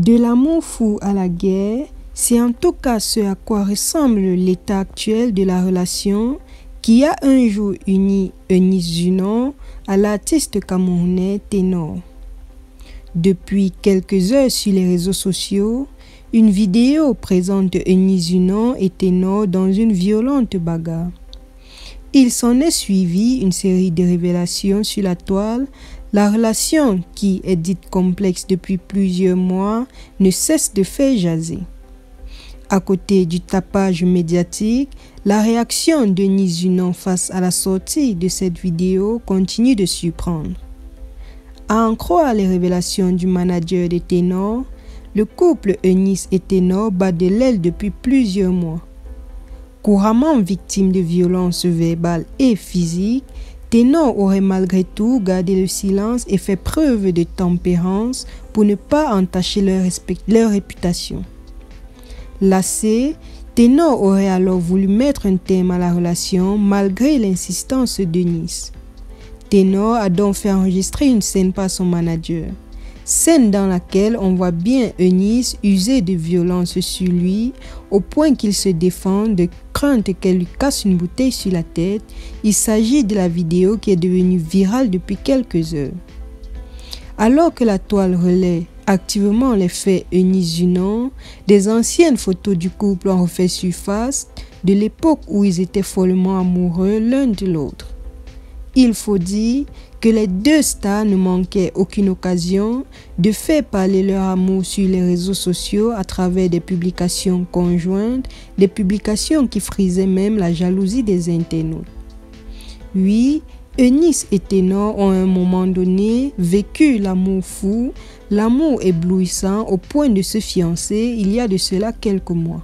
De l'amour fou à la guerre, c'est en tout cas ce à quoi ressemble l'état actuel de la relation qui a un jour uni Eunice Junon à l'artiste camerounais Ténor. Depuis quelques heures sur les réseaux sociaux, une vidéo présente Eunice Junon et Ténor dans une violente bagarre. Il s'en est suivi une série de révélations sur la toile. La relation, qui est dite complexe depuis plusieurs mois, ne cesse de faire jaser. À côté du tapage médiatique, la réaction d'Eunice Junon face à la sortie de cette vidéo continue de surprendre. À en croire les révélations du manager de Ténor, le couple Eunice et Ténor bat de l'aile depuis plusieurs mois. Couramment victime de violences verbales et physiques, Ténor aurait malgré tout gardé le silence et fait preuve de tempérance pour ne pas entacher leur réputation. Lassé, Ténor aurait alors voulu mettre un terme à la relation malgré l'insistance d'Eunice. Ténor a donc fait enregistrer une scène par son manager. Scène dans laquelle on voit bien Eunice user de violence sur lui au point qu'il se défend de crainte qu'elle lui casse une bouteille sur la tête. Il s'agit de la vidéo qui est devenue virale depuis quelques heures. Alors que la toile relaie activement les faits Eunice Junon, des anciennes photos du couple ont refait surface de l'époque où ils étaient follement amoureux l'un de l'autre. Il faut dire que les deux stars ne manquaient aucune occasion de faire parler leur amour sur les réseaux sociaux à travers des publications conjointes, des publications qui frisaient même la jalousie des internautes. Oui, Eunice et Ténor ont à un moment donné vécu l'amour fou, l'amour éblouissant au point de se fiancer il y a de cela quelques mois.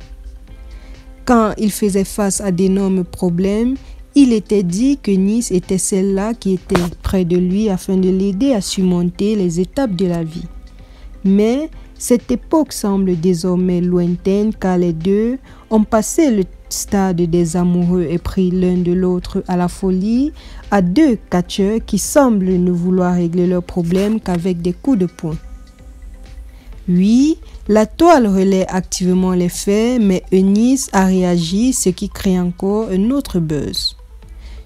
Quand ils faisaient face à d'énormes problèmes, il était dit qu'Eunice était celle-là qui était près de lui afin de l'aider à surmonter les étapes de la vie. Mais cette époque semble désormais lointaine car les deux ont passé le stade des amoureux épris l'un de l'autre à la folie, à deux catcheurs qui semblent ne vouloir régler leurs problèmes qu'avec des coups de poing. Oui, la toile relaie activement les faits, mais Eunice a réagi, ce qui crée encore un autre buzz.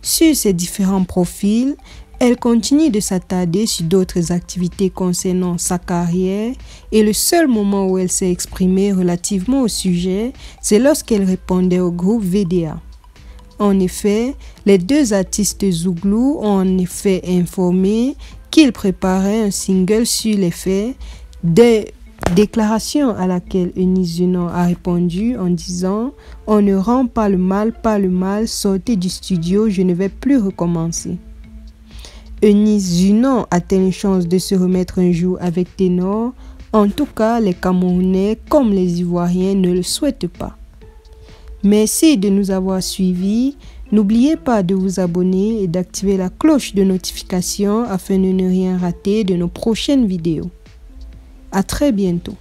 Sur ces différents profils, elle continue de s'attarder sur d'autres activités concernant sa carrière et le seul moment où elle s'est exprimée relativement au sujet, c'est lorsqu'elle répondait au groupe VDA. En effet, les deux artistes Zouglou ont en effet informé qu'ils préparaient un single sur les faits, des déclarations à laquelle Eunice Junon a répondu en disant « On ne rend pas le mal, sortez du studio, je ne vais plus recommencer ». Eunice Junon a-t-elle une chance de se remettre un jour avec Ténor? En tout cas, les Camerounais comme les Ivoiriens ne le souhaitent pas. Merci de nous avoir suivis. N'oubliez pas de vous abonner et d'activer la cloche de notification afin de ne rien rater de nos prochaines vidéos. À très bientôt.